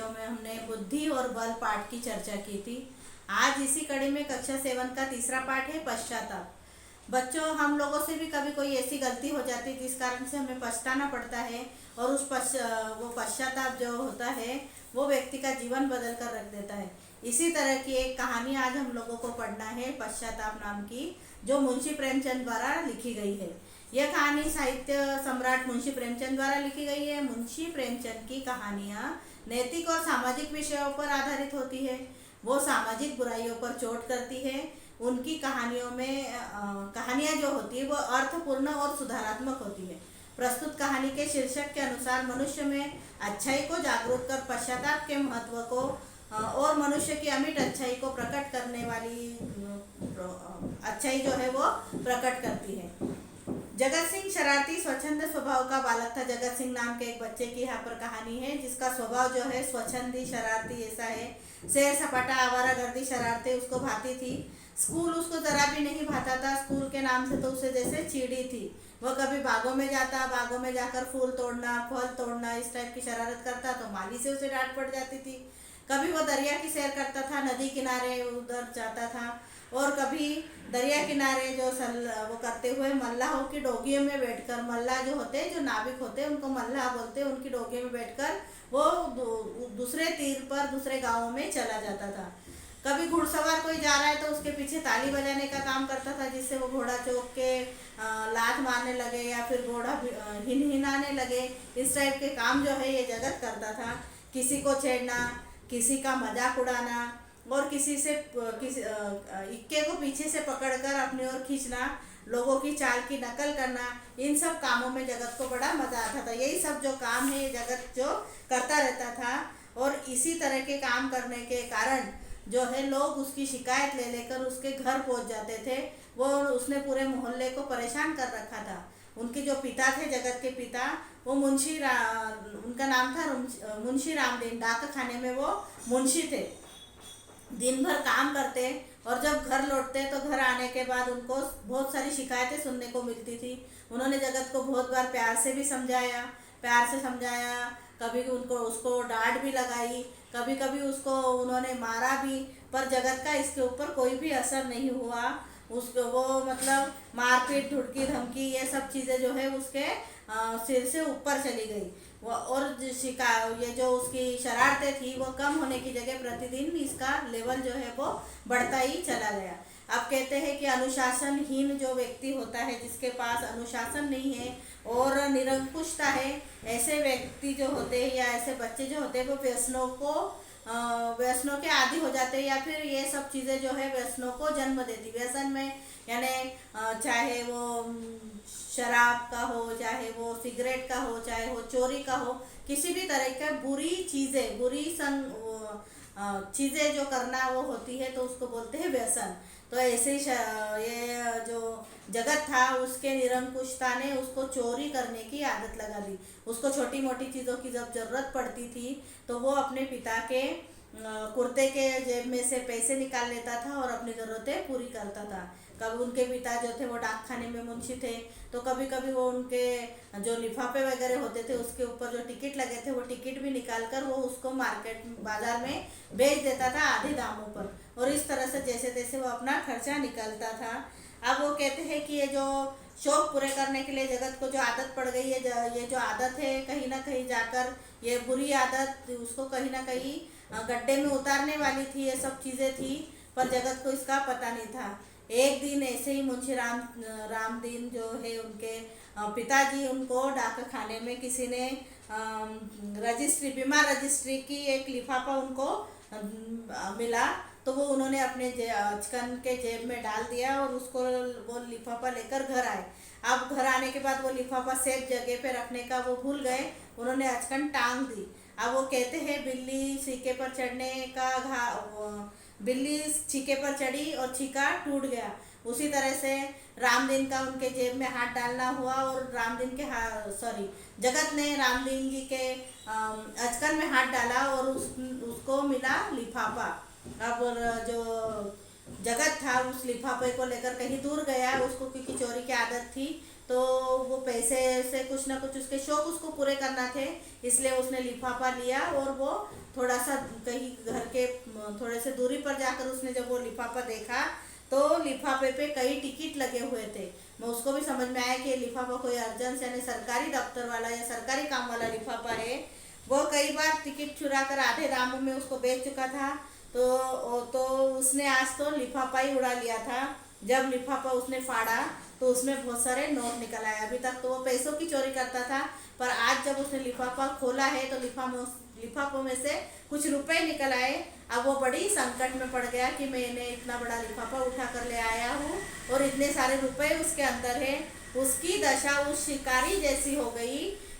Video में हमने बुद्धि और बल पाठ की चर्चा की थी। आज इसी कड़ी में कक्षा 7 का तीसरा पाठ है पश्चाताप। बच्चों, हम लोगों से भी कभी कोई ऐसी गलती हो जाती है जिस कारण से हमें पछताना पड़ता है, और वो पश्चाताप जो होता है वो व्यक्ति का जीवन बदल कर रख देता है। इसी तरह की एक कहानी आज हम लोगों को पढ़ना है, पश्चाताप नाम की, जो मुंशी प्रेमचंद द्वारा लिखी गई है। यह कहानी साहित्य सम्राट मुंशी प्रेमचंद द्वारा लिखी गई है। मुंशी प्रेमचंद की कहानियाँ नैतिक और सामाजिक विषयों पर आधारित होती है। वो सामाजिक बुराइयों पर चोट करती है। उनकी कहानियों में कहानियाँ जो होती है वो अर्थपूर्ण और सुधारात्मक होती है। प्रस्तुत कहानी के शीर्षक के अनुसार मनुष्य में अच्छाई को जागरूक कर पश्चाताप के महत्व को और मनुष्य की अमिट अच्छाई को प्रकट करने वाली अच्छाई जो है वो प्रकट करती है। जगत सिंह शरारती स्वच्छंद स्वभाव का बालक था। जगत सिंह नाम के एक बच्चे की यहाँ पर कहानी है, जिसका स्वभाव जो है स्वच्छंदी शरारती ऐसा है। सैर सपाटा आवारागर्दी शरारतें उसको भाती थी। स्कूल उसको जरा भी नहीं भाता था। स्कूल के नाम से तो उसे जैसे चीड़ी थी। वह कभी बागों में जाता, बागों में जाकर फूल तोड़ना, फल तोड़ना, इस टाइप की शरारत करता तो माली से उसे डांट पड़ जाती थी। कभी वो दरिया की सैर करता था, नदी किनारे उधर जाता था, और कभी दरिया किनारे जो वो करते हुए मल्लाहों की डोगियों में बैठकर, मल्लाह जो होते हैं, जो नाविक होते हैं, उनको मल्लाह बोलते हैं, उनकी डोगियों में बैठकर वो दूसरे तीर पर दूसरे गांवों में चला जाता था। कभी घुड़सवार कोई जा रहा है तो उसके पीछे ताली बजाने का काम करता था, जिससे वो घोड़ा चौक के लात मारने लगे या फिर घोड़ा हिनहिनाने लगे। इस टाइप के काम जो है ये जगत करता था। किसी को छेड़ना, किसी का मजाक उड़ाना, और किसी इक्के को पीछे से पकड़कर अपनी ओर खींचना, लोगों की चाल की नकल करना, इन सब कामों में जगत को बड़ा मजा आता था। यही सब जो काम है ये जगत जो करता रहता था, और इसी तरह के काम करने के कारण जो है लोग उसकी शिकायत ले लेकर उसके घर पहुंच जाते थे। वो उसने पूरे मोहल्ले को परेशान कर रखा था। उनके जो पिता थे, जगत के पिता, वो उनका नाम था मुंशी रामदीन। डाक खाने में वो मुंशी थे। दिन भर काम करते और जब घर लौटते तो घर आने के बाद उनको बहुत सारी शिकायतें सुनने को मिलती थी। उन्होंने जगत को बहुत बार प्यार से समझाया, कभी उसको डांट भी लगाई, कभी कभी उसको उन्होंने मारा भी, पर जगत का इसके ऊपर कोई भी असर नहीं हुआ। उसको वो मतलब मारपीट, धुड़की, धमकी, ये सब चीज़ें जो है उसके सिर से ऊपर चली गई। वो और ये जो उसकी शरारतें थी वो कम होने की जगह प्रतिदिन इसका लेवल जो है वो बढ़ता ही चला गया। अब कहते हैं कि अनुशासनहीन जो व्यक्ति होता है, जिसके पास अनुशासन नहीं है और निरंकुशता है, ऐसे व्यक्ति जो होते हैं या ऐसे बच्चे जो होते हैं वो व्यसनों के आदी हो जाते हैं, या फिर ये सब चीज़ें जो है व्यसनों को जन्म देती। व्यसन में यानी चाहे वो शराब का हो, चाहे वो सिगरेट का हो, चाहे वो चोरी का हो, किसी भी तरह का बुरी चीज़ें जो करना वो होती है तो उसको बोलते हैं व्यसन। तो ऐसे ही ये जो जगत था उसके निरंकुशता ने उसको चोरी करने की आदत लगा दी। उसको छोटी मोटी चीज़ों की जब ज़रूरत पड़ती थी तो वो अपने पिता के कुर्ते के जेब में से पैसे निकाल लेता था और अपनी ज़रूरतें पूरी करता था। कभी उनके पिता जो थे वो डाक खाने में मुंशी थे, तो कभी कभी वो उनके जो लिफाफे वगैरह होते थे उसके ऊपर जो टिकट लगे थे वो टिकट भी निकाल कर वो उसको बाजार में बेच देता था आधे दामों पर, और इस तरह से जैसे तैसे वो अपना खर्चा निकालता था। अब वो कहते हैं कि ये जो शौक पूरे करने के लिए जगत को जो आदत पड़ गई है, ये जो आदत है कहीं ना कहीं जाकर ये बुरी आदत उसको कहीं ना कहीं गड्ढे में उतारने वाली थी। ये सब चीज़ें थी, पर जगत को इसका पता नहीं था। एक दिन ऐसे ही मुंशी रामदीन जो है उनके पिताजी, उनको डाक खाने में किसी ने बीमार रजिस्ट्री की एक लिफाफा उनको मिला, तो वो उन्होंने अपने अचकन के जेब में डाल दिया और उसको वो लिफाफा लेकर घर आए। अब घर आने के बाद वो लिफाफा सेफ जगह पे रखने का वो भूल गए, उन्होंने अचकन टांग दी। अब वो कहते हैं बिल्ली छीके पर चढ़ी और छीका टूट गया। उसी तरह से रामदीन का उनके जेब में हाथ डालना हुआ और जगत ने रामदीन जी के अचकन में हाथ डाला और उसको मिला लिफाफा। अब जो जगत था उस लिफाफे को लेकर कहीं दूर गया, उसको क्योंकि चोरी की आदत थी तो वो पैसे से कुछ ना कुछ उसके शौक उसको पूरे करना थे, इसलिए उसने लिफाफा लिया और वो थोड़ा सा कहीं घर के थोड़े से दूरी पर जाकर उसने जब वो लिफाफा देखा तो लिफाफे पे कई टिकट लगे हुए थे। मैं उसको भी समझ में आया कि लिफाफा कोई अर्जेंस यानी सरकारी दफ्तर वाला या सरकारी काम वाला लिफाफा है। वो कई बार टिकट चुरा कर आधे दामों में उसको बेच चुका था। तो उसने आज तो लिफाफा ही उड़ा लिया था। जब लिफाफा उसने फाड़ा तो उसमें बहुत सारे नोट निकल आए। अभी तक तो वो पैसों की चोरी करता था, पर आज जब उसने लिफाफा खोला है तो लिफाफों में से कुछ रुपए निकल आए। अब वो बड़ी संकट में पड़ गया कि मैंने इतना बड़ा लिफाफा उठा कर ले आया हूँ और इतने सारे रुपए उसके अंदर है। उसकी दशा उस शिकारी जैसी हो गई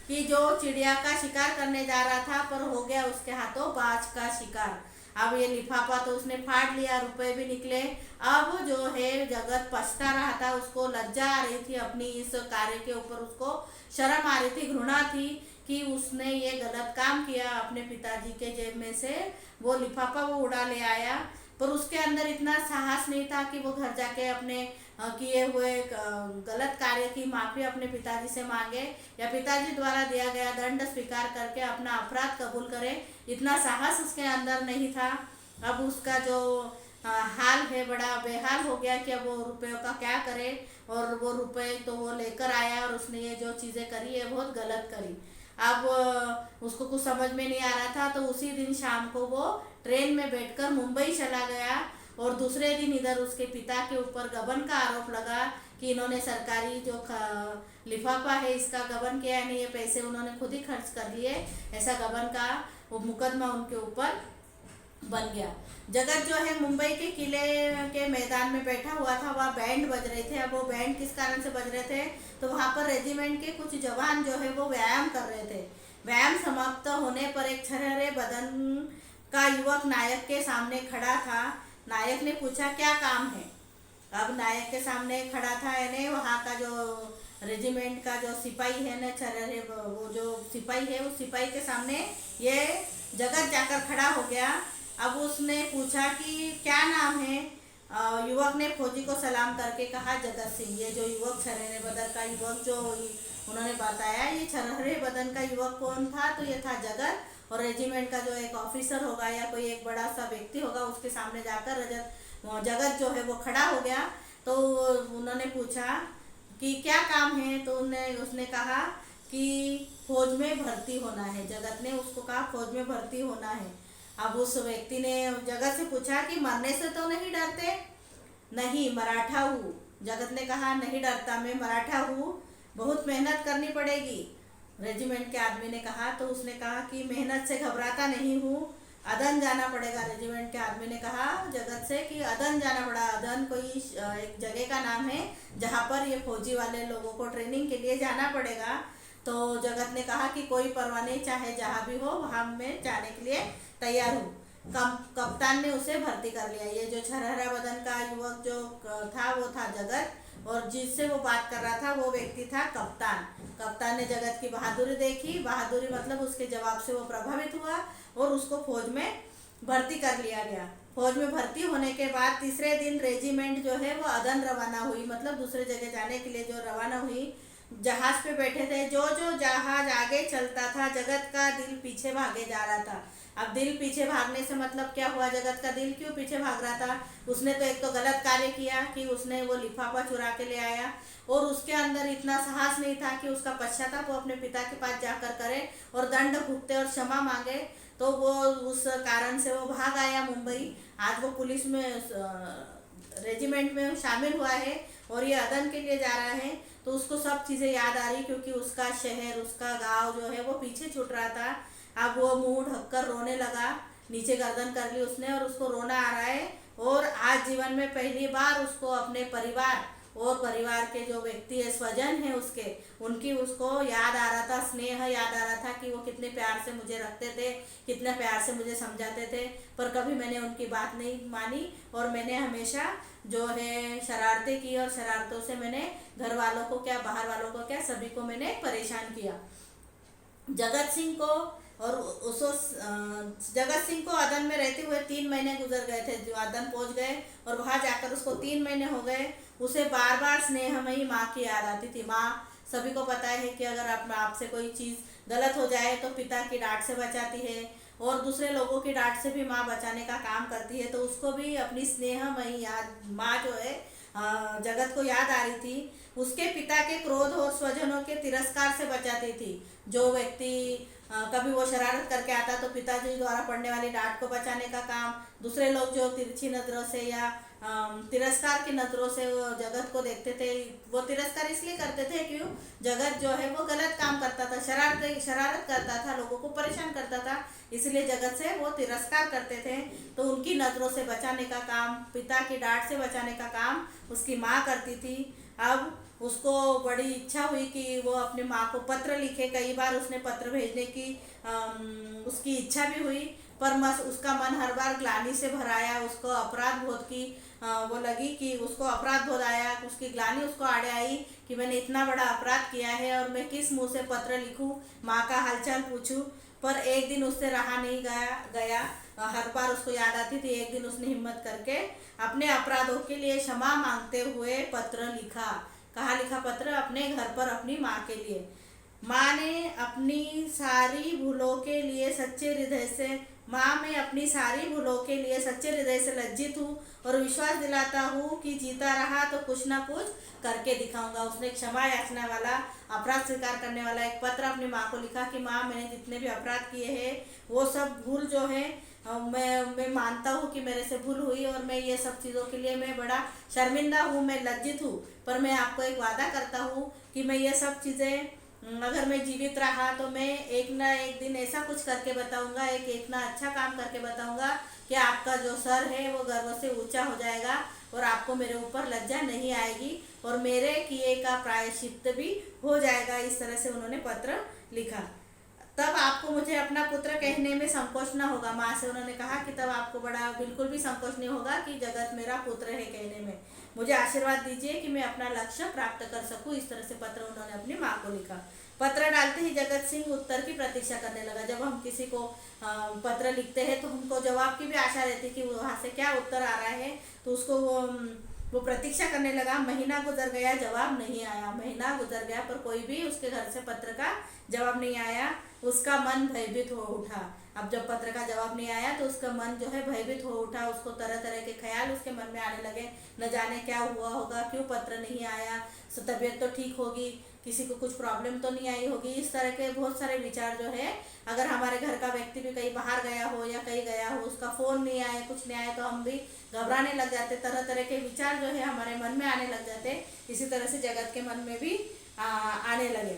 कि जो चिड़िया का शिकार करने जा रहा था पर हो गया उसके हाथों बाज का शिकार। अब ये लिफाफा तो उसने फाड़ लिया, रुपए भी निकले। अब जो है जगत पछता रहा था, उसको लज्जा आ रही थी अपनी इस कार्य के ऊपर, उसको शर्म आ रही थी, घृणा थी कि उसने ये गलत काम किया। अपने पिताजी के जेब में से वो लिफाफा वो उड़ा ले आया, पर उसके अंदर इतना साहस नहीं था कि वो घर जाके अपने किए हुए गलत कार्य की माफी अपने पिताजी से मांगे या पिताजी द्वारा दिया गया दंड स्वीकार करके अपना अपराध कबूल करे। इतना साहस उसके अंदर नहीं था। अब उसका जो हाल है बड़ा बेहाल हो गया कि अब वो रुपयों का क्या करे। और वो रुपए तो वो लेकर आया और उसने ये जो चीज़ें करी है बहुत गलत करी। अब उसको कुछ समझ में नहीं आ रहा था, तो उसी दिन शाम को वो ट्रेन में बैठकर मुंबई चला गया। और दूसरे दिन इधर उसके पिता के ऊपर गबन का आरोप लगा कि इन्होंने सरकारी जो लिफाफा है इसका गबन किया, यानी ये पैसे उन्होंने खुद ही खर्च कर लिए, ऐसा गबन का वो मुकदमा उनके ऊपर बन गया। जगत जो है मुंबई के किले के मैदान में बैठा हुआ था, वहाँ बैंड बज रहे थे। अब वो बैंड किस कारण से बज रहे थे, तो वहाँ पर रेजिमेंट के कुछ जवान जो है वो व्यायाम कर रहे थे। व्यायाम समाप्त होने पर एक छरहरे बदन का युवक नायक के सामने खड़ा था। नायक ने पूछा क्या काम है। अब नायक के सामने खड़ा था, यानी वहाँ का जो रेजिमेंट का जो सिपाही है ना, छरहरे वो जो सिपाही है उस सिपाही के सामने ये जगत जाकर खड़ा हो गया। अब उसने पूछा कि क्या नाम है। युवक ने फौजी को सलाम करके कहा जगत सिंह। ये जो युवक छरहरे बदन का युवक जो उन्होंने बताया, ये छरहरे बदन का युवक कौन था, तो ये था जगत। और रेजिमेंट का जो एक ऑफिसर होगा या कोई एक बड़ा सा व्यक्ति होगा उसके सामने जाकर जगत जो है वो खड़ा हो गया। तो उन्होंने पूछा कि क्या काम है, तो उसने कहा कि फौज में भर्ती होना है। जगत ने उसको कहा फौज में भर्ती होना है। अब उस व्यक्ति ने जगत से पूछा कि मरने से तो नहीं डरते। नहीं, मराठा हूँ। जगत ने कहा नहीं डरता, मैं मराठा हूँ, बहुत मेहनत करनी पड़ेगी। रेजिमेंट के आदमी ने कहा, तो उसने कहा कि मेहनत से घबराता नहीं हूँ, अदन जाना पड़ेगा। रेजिमेंट के आदमी ने कहा जगत से कि अदन जाना पड़ा। अदन कोई एक जगह का नाम है जहाँ पर ये फौजी वाले लोगों को ट्रेनिंग के लिए जाना पड़ेगा। तो जगत ने कहा कि कोई परवाह नहीं, चाहे जहाँ भी हो वहाँ मैं जाने के लिए तैयार हूँ। कप्तान ने उसे भर्ती कर लिया। ये जो छरहरा बदन का युवक जो था वो था जगत, और जिससे वो बात कर रहा था वो व्यक्ति था कप्तान। कप्तान ने जगत की बहादुरी देखी, बहादुरी मतलब उसके जवाब से वो प्रभावित हुआ और उसको फौज में भर्ती कर लिया गया। फौज में भर्ती होने के बाद तीसरे दिन रेजिमेंट जो है वो अदन रवाना हुई, मतलब दूसरे जगह जाने के लिए जो रवाना हुई। जहाज पे बैठे थे, जो जो जहाज आगे चलता था जगत का दिल पीछे भागे जा रहा था। अब दिल पीछे भागने से मतलब क्या हुआ, जगत का दिल क्यों पीछे भाग रहा था। उसने तो एक तो गलत कार्य किया कि उसने वो लिफाफा चुरा के ले आया, और उसके अंदर इतना साहस नहीं था कि उसका पश्चाताप वो अपने पिता के पास जाकर करे और दंड भुगते और क्षमा मांगे। तो वो उस कारण से वो भाग आया मुंबई। आज वो पुलिस में रेजिमेंट में शामिल हुआ है और ये अदन के लिए जा रहा है। तो उसको सब चीज़ें याद आ रही, क्योंकि उसका शहर उसका गांव जो है वो पीछे छूट रहा था। अब वो मुंह ढककर रोने लगा, नीचे गर्दन कर ली उसने और उसको रोना आ रहा है। और आज जीवन में पहली बार उसको अपने परिवार और परिवार के जो व्यक्ति है, स्वजन है उसके, उनकी उसको याद आ रहा था, स्नेह याद आ रहा था कि वो कितने प्यार से मुझे रखते थे, कितने प्यार से मुझे समझाते थे, पर कभी मैंने उनकी बात नहीं मानी और मैंने हमेशा जो है शरारतें की, और शरारतों से मैंने घर वालों को क्या बाहर वालों को क्या सभी को मैंने परेशान किया। जगत सिंह को और जगत सिंह को अदन में रहते हुए 3 महीने गुजर गए थे। जो अदन पहुंच गए और वहां जाकर उसको 3 महीने हो गए उसे बार बार स्नेहमयी माँ की याद आती थी। माँ, सभी को पता है कि अगर आप आपसे कोई चीज़ गलत हो जाए तो पिता की डांट से बचाती है, और दूसरे लोगों की डांट से भी माँ बचाने का काम करती है। तो उसको भी अपनी स्नेहमयी याद माँ जो है जगत को याद आ रही थी। उसके पिता के क्रोध और स्वजनों के तिरस्कार से बचाती थी। जो व्यक्ति कभी वो शरारत करके आता तो पिताजी द्वारा पड़ने वाली डांट को बचाने का काम, दूसरे लोग जो तिरछी नज़रों से या तिरस्कार की नज़रों से वो जगत को देखते थे, वो तिरस्कार इसलिए करते थे क्यों, जगत जो है वो गलत काम करता था, शरारत शरारत करता था, लोगों को परेशान करता था, इसलिए जगत से वो तिरस्कार करते थे। तो उनकी नज़रों से बचाने का काम, पिता की डांट से बचाने का काम उसकी माँ करती थी। अब उसको बड़ी इच्छा हुई कि वो अपनी माँ को पत्र लिखे। कई बार उसने पत्र भेजने की उसकी इच्छा भी हुई, पर उसका मन हर बार ग्लानि से भराया। उसको अपराध बोध की वो लगी कि उसको अपराध बोध आया, उसकी ग्लानि उसको आड़े आई कि मैंने इतना बड़ा अपराध किया है और मैं किस मुंह से पत्र लिखूं, माँ का हालचाल पूछूं। पर एक दिन उससे रहा नहीं गया। हर बार उसको याद आती थी। एक दिन उसने हिम्मत करके अपने अपराधों के लिए क्षमा मांगते हुए पत्र लिखा। कहाँ लिखा पत्र? अपने घर पर अपनी माँ के लिए। माँ ने अपनी सारी भूलों के लिए सच्चे हृदय से माँ, मैं अपनी सारी भूलों के लिए सच्चे हृदय से लज्जित हूँ और विश्वास दिलाता हूँ कि जीता रहा तो कुछ ना कुछ करके दिखाऊंगा। उसने क्षमा याचना वाला, अपराध स्वीकार करने वाला एक पत्र अपनी माँ को लिखा कि माँ, मैंने जितने भी अपराध किए हैं वो सब भूल जो है, मैं मानता हूँ कि मेरे से भूल हुई और मैं ये सब चीज़ों के लिए मैं बड़ा शर्मिंदा हूँ, मैं लज्जित हूँ। पर मैं आपको एक वादा करता हूँ कि मैं ये सब चीज़ें, अगर मैं जीवित रहा तो मैं एक ना एक दिन ऐसा कुछ करके बताऊंगा, एक ना अच्छा काम करके बताऊंगा कि आपका जो सर है वो गर्व से ऊंचा हो जाएगा और आपको मेरे ऊपर लज्जा नहीं आएगी और मेरे किए का प्रायश्चित भी हो जाएगा। इस तरह से उन्होंने पत्र लिखा। तब आपको मुझे अपना पुत्र कहने में संकोच न होगा। माँ से उन्होंने कहा कि तब आपको बड़ा बिल्कुल भी संकोच नहीं होगा कि जगत मेरा पुत्र है कहने में। मुझे आशीर्वाद दीजिए कि मैं अपना लक्ष्य प्राप्त कर सकूं। इस तरह से पत्र उन्होंने अपनी माँ को लिखा। पत्र डालते ही जगत सिंह उत्तर की प्रतीक्षा करने लगा। जब हम किसी को पत्र लिखते हैं तो हमको जवाब की भी आशा रहती कि वहाँ से क्या उत्तर आ रहा है, तो उसको वो प्रतीक्षा करने लगा। महीना गुजर गया, जवाब नहीं आया। महीना गुजर गया पर कोई भी उसके घर से पत्र का जवाब नहीं आया। उसका मन भयभीत हो उठा। अब जब पत्र का जवाब नहीं आया तो उसका मन जो है भयभीत हो उठा। उसको तरह तरह के ख्याल उसके मन में आने लगे। न जाने क्या हुआ होगा, क्यों पत्र नहीं आया, तबीयत तो ठीक होगी, किसी को कुछ प्रॉब्लम तो नहीं आई होगी। इस तरह के बहुत सारे विचार जो है, अगर हमारे घर का व्यक्ति भी कहीं बाहर गया हो या कहीं गया हो, उसका फ़ोन नहीं आए, कुछ नहीं आए, तो हम भी घबराने लग जाते। तरह तरह के विचार जो है हमारे मन में आने लग जाते। इसी तरह से जगत के मन में भी आने लगे।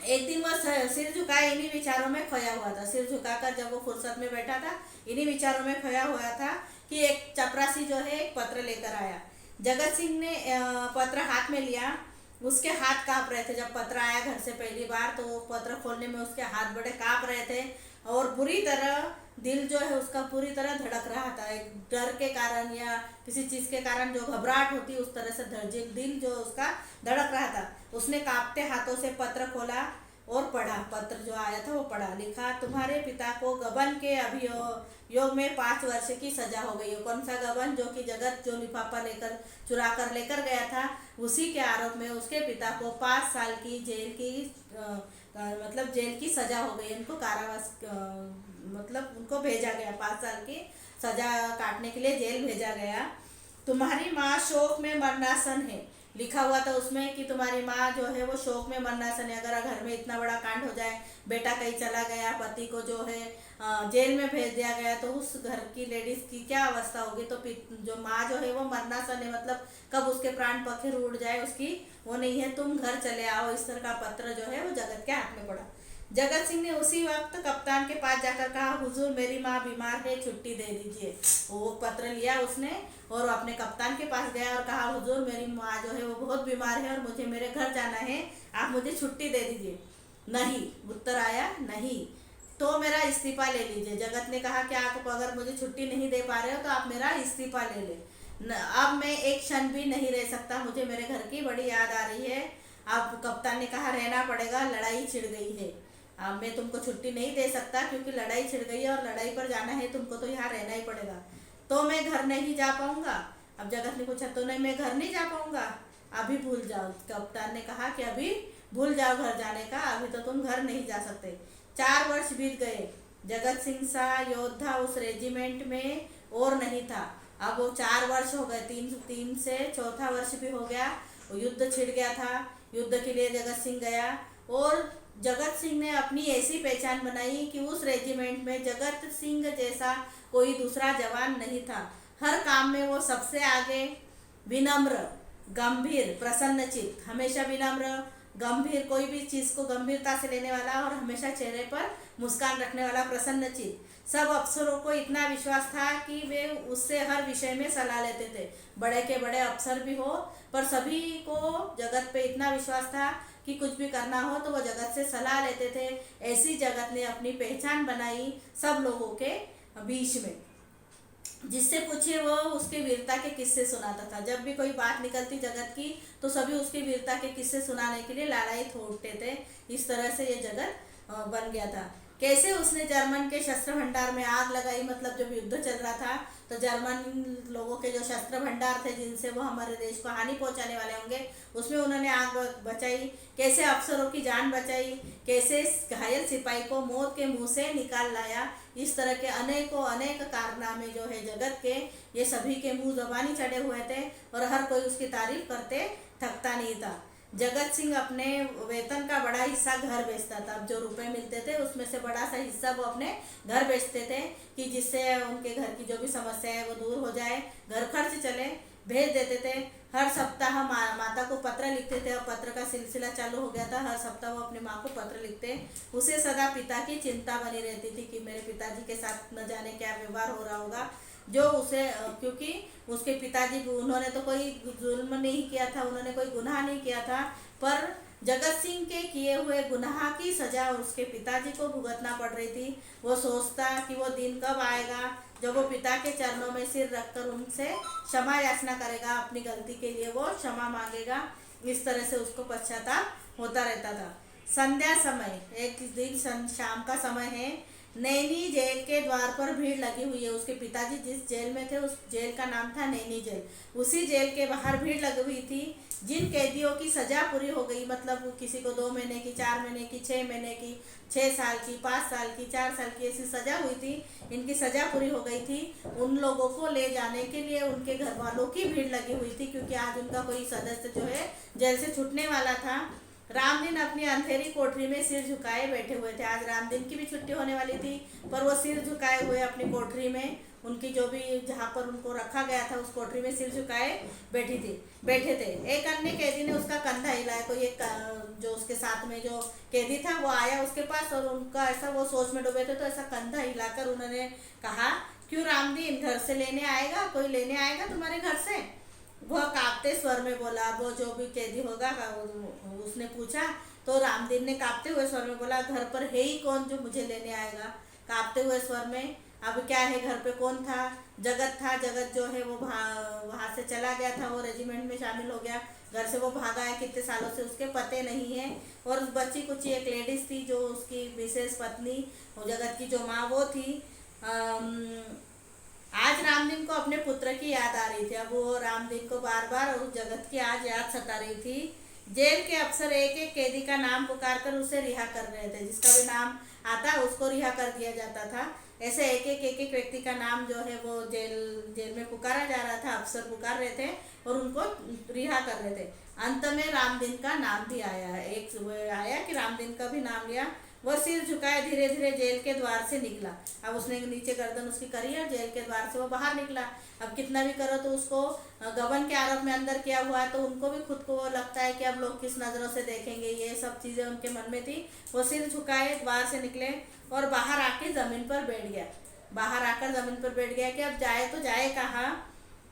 एक दिन वह सिर झुकाए इन्हीं विचारों में खोया हुआ था। सिर झुकाकर जब वो फुर्सत में बैठा था, इन्हीं विचारों में खोया हुआ था कि एक चपरासी जो है एक पत्र लेकर आया। जगत सिंह ने पत्र हाथ में लिया। उसके हाथ कांप रहे थे। जब पत्र आया घर से पहली बार तो वो पत्र खोलने में उसके हाथ बड़े कांप रहे थे और बुरी तरह दिल जो है उसका पूरी तरह धड़क रहा था। एक डर के कारण या किसी चीज़ के कारण जो घबराहट होती, उस तरह से दिल जो उसका धड़क रहा था। उसने कांपते हाथों से पत्र खोला और पढ़ा। पत्र जो आया था वो पढ़ा। लिखा, तुम्हारे पिता को गबन के अभियोग में 5 वर्ष की सजा हो गई है। कौन सा गबन? जो कि जगत जो लिफाफा लेकर चुरा कर लेकर गया था, उसी के आरोप में उसके पिता को 5 साल की जेल की मतलब जेल की सजा हो गई। उनको कारावास मतलब उनको भेजा गया, 5 साल की सजा काटने के लिए जेल भेजा गया। तुम्हारी माँ शोक में मरनासन है। लिखा हुआ था उसमें कि तुम्हारी माँ जो है वो शोक में मरनासन है। अगर घर में इतना बड़ा कांड हो जाए, बेटा कहीं चला गया, पति को जो है जेल में भेज दिया गया, तो उस घर की लेडीज की क्या अवस्था होगी। तो जो माँ जो है वो मरनासन है, मतलब कब उसके प्राण पखेरु उड़ जाए उसकी वो नहीं है। तुम घर चले आओ। इस तरह का पत्र जो है वो जगत के हाथ में पड़ा। जगत सिंह ने उसी वक्त कप्तान के पास जाकर कहा, हुजूर मेरी माँ बीमार है, छुट्टी दे दीजिए। वो पत्र लिया उसने और अपने कप्तान के पास गया और कहा, हुजूर मेरी माँ जो है वो बहुत बीमार है और मुझे मेरे घर जाना है, आप मुझे छुट्टी दे दीजिए। नहीं, उत्तर आया नहीं। तो मेरा इस्तीफा ले लीजिए। जगत ने कहा कि आप अगर मुझे छुट्टी नहीं दे पा रहे हो तो आप मेरा इस्तीफा ले लें। अब मैं एक क्षण भी नहीं रह सकता, मुझे मेरे घर की बड़ी याद आ रही है। अब कप्तान ने कहा, रहना पड़ेगा, लड़ाई छिड़ गई है। अब मैं तुमको छुट्टी नहीं दे सकता क्योंकि लड़ाई छिड़ गई है और लड़ाई पर जाना है तुमको, तो यहाँ रहना ही पड़ेगा। तो मैं घर नहीं जा पाऊंगा। अब जगत ने पूछा तो नहीं, मैं घर नहीं जा पाऊंगा, अभी भूल जाओ। कप्तान ने कहा कि अभी भूल जाओ घर जाने का, अभी तो तुम घर नहीं जा सकते। 4 वर्ष बीत गए, जगत सिंह सा योद्धा उस रेजिमेंट में और नहीं था। अब वो 4 वर्ष हो गए, तीन तीन से चौथा वर्ष भी हो गया, वो युद्ध छिड़ गया था। युद्ध के लिए जगत सिंह गया और जगत सिंह ने अपनी ऐसी पहचान बनाई कि उस रेजिमेंट में जगत सिंह जैसा कोई दूसरा जवान नहीं था। हर काम में वो सबसे आगे, विनम्र, गंभीर, प्रसन्नचित्त, हमेशा विनम्र, गंभीर, कोई भी चीज़ को गंभीरता से लेने वाला और हमेशा चेहरे पर मुस्कान रखने वाला, प्रसन्नचित्त। सब अफसरों को इतना विश्वास था कि वे उससे हर विषय में सलाह लेते थे, बड़े के बड़े अफसर भी हो, पर सभी को जगत पे इतना विश्वास था कि कुछ भी करना हो तो वो जगत से सलाह लेते थे। ऐसी जगत ने अपनी पहचान बनाई सब लोगों के बीच में। जिससे पूछे वो उसके वीरता के किस्से सुनाता था। जब भी कोई बात निकलती जगत की तो सभी उसकी वीरता के किस्से सुनाने के लिए लालायित हो उठते थे। इस तरह से ये जगत बन गया था। कैसे उसने जर्मन के शस्त्र भंडार में आग लगाई, मतलब जब युद्ध चल रहा था तो जर्मन लोगों के जो शस्त्र भंडार थे जिनसे वो हमारे देश को हानि पहुंचाने वाले होंगे, उसमें उन्होंने आग बचाई। कैसे अफसरों की जान बचाई, कैसे घायल सिपाही को मौत के मुंह से निकाल लाया। इस तरह के अनेकों अनेक कारनामे जो है जगत के, ये सभी के मुंह ज़बानी चढ़े हुए थे और हर कोई उसकी तारीफ करते थकता नहीं था। जगत सिंह अपने वेतन का बड़ा हिस्सा घर बेचता था। अब जो रुपए मिलते थे उसमें से बड़ा सा हिस्सा वो अपने घर बेचते थे कि जिससे उनके घर की जो भी समस्या है वो दूर हो जाए, घर खर्च चले। भेज देते थे। हर सप्ताह माता को पत्र लिखते थे। अब पत्र का सिलसिला चालू हो गया था, हर सप्ताह वो अपनी माँ को पत्र लिखते। उसे सदा पिता की चिंता बनी रहती थी कि मेरे पिताजी के साथ न जाने क्या व्यवहार हो रहा होगा, जो उसे, क्योंकि उसके पिताजी, उन्होंने तो कोई जुल्म नहीं किया था, उन्होंने कोई गुनाह नहीं किया था, पर जगत सिंह के किए हुए गुनाह की सजा उसके पिताजी को भुगतना पड़ रही थी। वो सोचता कि वो दिन कब आएगा जब वो पिता के चरणों में सिर रखकर उनसे क्षमा याचना करेगा, अपनी गलती के लिए वो क्षमा मांगेगा। इस तरह से उसको पश्चाताप होता रहता था। संध्या समय, एक दिन शाम का समय है, नैनी जेल के द्वार पर भीड़ लगी हुई है। उसके पिताजी जिस जेल में थे उस जेल का नाम था नैनी जेल। उसी जेल के बाहर भीड़ लगी हुई थी। जिन कैदियों की सजा पूरी हो गई, मतलब किसी को 2 महीने की, 4 महीने की, 6 महीने की, 6 साल की, 5 साल की, 4 साल की, ऐसी सजा हुई थी, इनकी सजा पूरी हो गई थी। उन लोगों को ले जाने के लिए उनके घर वालों की भीड़ लगी हुई थी, क्योंकि आज उनका कोई सदस्य जो है जेल से छूटने वाला था। रामदीन अपनी अंधेरी कोठरी में सिर झुकाए बैठे हुए थे। आज रामदीन की भी छुट्टी होने वाली थी, पर वो सिर झुकाए हुए अपनी कोठरी में, उनकी जो भी जहाँ पर उनको रखा गया था उस कोठरी में सिर झुकाए बैठे थे। एक अन्य कैदी ने उसका कंधा हिलाया। कोई एक जो उसके साथ में जो कैदी था वो आया उसके पास और उनका ऐसा, वो सोच में डूबे थे, तो ऐसा कंधा हिलाकर उन्होंने कहा, क्यों रामदीन, घर से लेने आएगा, कोई लेने आएगा तुम्हारे घर से? वह कांपते स्वर में बोला। वो जो भी कैदी होगा उसने पूछा, तो रामदीन ने कांपते हुए स्वर में बोला, घर पर है ही कौन जो मुझे लेने आएगा? कांपते हुए स्वर में। अब क्या है, घर पे कौन था? जगत था। जगत जो है वो वहाँ से चला गया था, वो रेजिमेंट में शामिल हो गया। घर से वो भागा है, कितने सालों से उसके पते नहीं है। और उस बच्ची कुछ एक लेडीज थी जो उसकी विशेष पत्नी, वो जगत की जो माँ वो थी। आज रामदीन को अपने पुत्र की याद आ रही थी। अब वो रामदीन को बार बार उस जगत की आज याद सता रही थी। जेल के अफसर एक एक कैदी का नाम पुकार कर उसे रिहा कर रहे थे। जिसका भी नाम आता उसको रिहा कर दिया जाता था। ऐसे एक एक व्यक्ति का नाम जो है वो जेल में पुकारा जा रहा था। अफसर पुकार रहे थे और उनको रिहा कर रहे थे। अंत में रामदीन का नाम भी आया। एक आया कि रामदीन का भी नाम लिया। वह सिर झुकाए धीरे धीरे जेल के द्वार से निकला। अब उसने नीचे गर्दन उसकी करी और जेल के द्वार से वो बाहर निकला। अब कितना भी करो तो उसको गबन के आरोप में अंदर किया हुआ है, तो उनको भी खुद को लगता है कि अब लोग किस नज़रों से देखेंगे, ये सब चीज़ें उनके मन में थी। वो सिर झुकाए द्वार से निकले और बाहर आके ज़मीन पर बैठ गया। बाहर आकर ज़मीन पर बैठ गया कि अब जाए तो जाए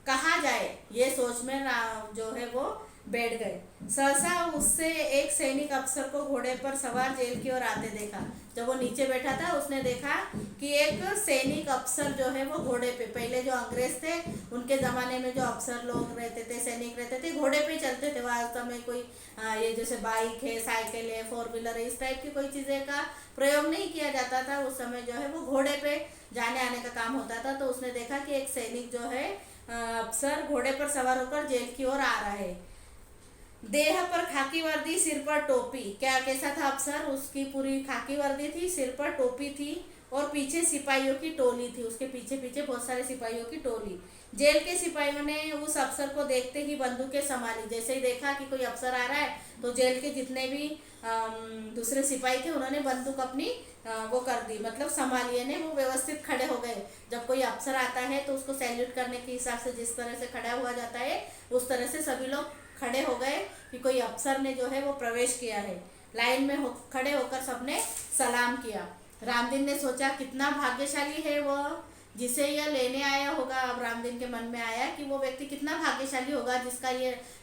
कहाँ जाए, ये सोच में जो है वो बैठ गए। सहसा उससे एक सैनिक अफसर को घोड़े पर सवार जेल की ओर आते देखा। जब वो नीचे बैठा था उसने देखा कि एक सैनिक अफसर जो है वो घोड़े पे, पहले जो अंग्रेज थे उनके ज़माने में जो अफसर लोग रहते थे, सैनिक रहते थे, घोड़े पे चलते थे। वहाँ उस समय कोई ये जैसे बाइक है, साइकिल है, 4 व्हीलर है, इस टाइप की कोई चीज़ें का प्रयोग नहीं किया जाता था। उस समय जो है वो घोड़े पे जाने आने का काम होता था। तो उसने देखा कि एक सैनिक जो है अफसर घोड़े पर सवार होकर जेल की ओर आ रहा है। देह पर खाकी वर्दी, सिर पर टोपी। क्या कैसा था अफसर? उसकी पूरी खाकी वर्दी थी, सिर पर टोपी थी और पीछे सिपाहियों की टोली थी। उसके पीछे पीछे बहुत सारे सिपाहियों की टोली। जेल के सिपाहियों ने उस अफसर को देखते ही बंदूकें संभाली। जैसे ही देखा कि कोई अफसर आ रहा है तो जेल के जितने भी दूसरे सिपाही थे उन्होंने बंदूक अपनी वो कर दी, मतलब संभाली, यानी वो व्यवस्थित खड़े हो गए। जब कोई अफसर आता है तो उसको सैल्यूट करने के हिसाब से जिस तरह से खड़ा हुआ जाता है उस तरह से सभी लोग खड़े हो गए कि कोई अफसर ने जो है वो प्रवेश किया है। लाइन में खड़े होकर सबने सलाम किया। रामदीन ने सोचा कितना भाग्यशाली है वह जिसे यह लेने आया होगा। अब रामदीन के मन में आया कि वो व्यक्ति कितना भाग्यशाली होगा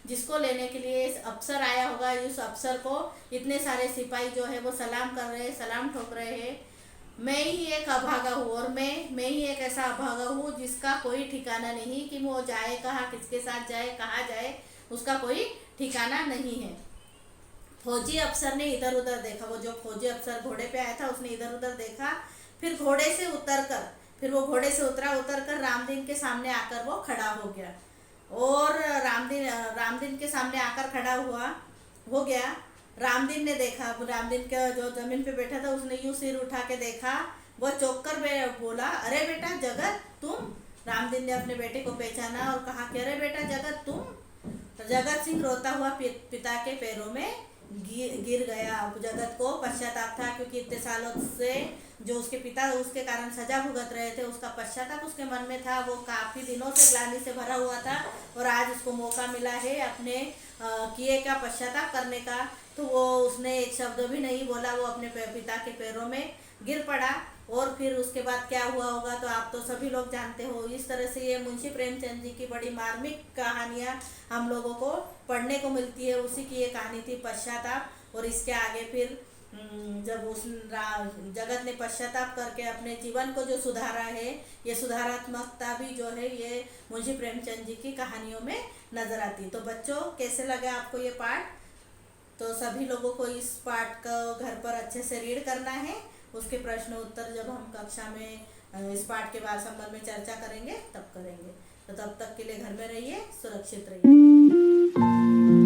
जिसको लेने के लिए इस अफसर आया होगा। उस अफसर को इतने सारे सिपाही जो है वो सलाम कर रहे हैं, सलाम ठोक रहे हैं। मैं ही एक अभागा हूँ और मैं ही एक ऐसा अभागा हूँ जिसका कोई ठिकाना नहीं कि वो जाए कहाँ, किसके साथ जाए, कहाँ जाए, उसका कोई ठिकाना नहीं है। फौजी अफसर ने इधर उधर देखा। वो जो फौजी अफसर घोड़े पे आया था उसने इधर उधर देखा, फिर घोड़े से उतर कर रामदीन के सामने आकर वो खड़ा हो गया। और रामदीन के सामने आकर खड़ा हो गया। रामदीन ने देखा, रामदीन का जो जमीन पे बैठा था उसने यूं सिर उठा के देखा। वो चौंक कर बोला, अरे बेटा जगत तुम। रामदीन ने अपने बेटे को पहचाना और कहा कि अरे बेटा जगत तुम। तो जगत सिंह रोता हुआ पिता के पैरों में गिर गया। जगत को पश्चाताप था क्योंकि इतने सालों से जो उसके पिता उसके कारण सजा भुगत रहे थे, उसका पश्चाताप उसके मन में था। वो काफी दिनों से ग्लानि से भरा हुआ था और आज उसको मौका मिला है अपने किए का पश्चाताप करने का। तो वो उसने एक शब्द भी नहीं बोला, वो अपने पिता के पैरों में गिर पड़ा। और फिर उसके बाद क्या हुआ होगा तो आप तो सभी लोग जानते हो। इस तरह से ये मुंशी प्रेमचंद जी की बड़ी मार्मिक कहानियाँ हम लोगों को पढ़ने को मिलती है। उसी की ये कहानी थी पश्चाताप। और इसके आगे फिर जब उस जगत ने पश्चाताप करके अपने जीवन को जो सुधारा है, ये सुधारात्मकता भी जो है ये मुंशी प्रेमचंद जी की कहानियों में नजर आती है। तो बच्चों कैसे लगे आपको ये पाठ? तो सभी लोगों को इस पाठ को घर पर अच्छे से रीड करना है। उसके प्रश्न उत्तर जब हम कक्षा में इस पाठ के बाद संबंध में चर्चा करेंगे तब करेंगे। तो तब तक के लिए घर में रहिए, सुरक्षित रहिए।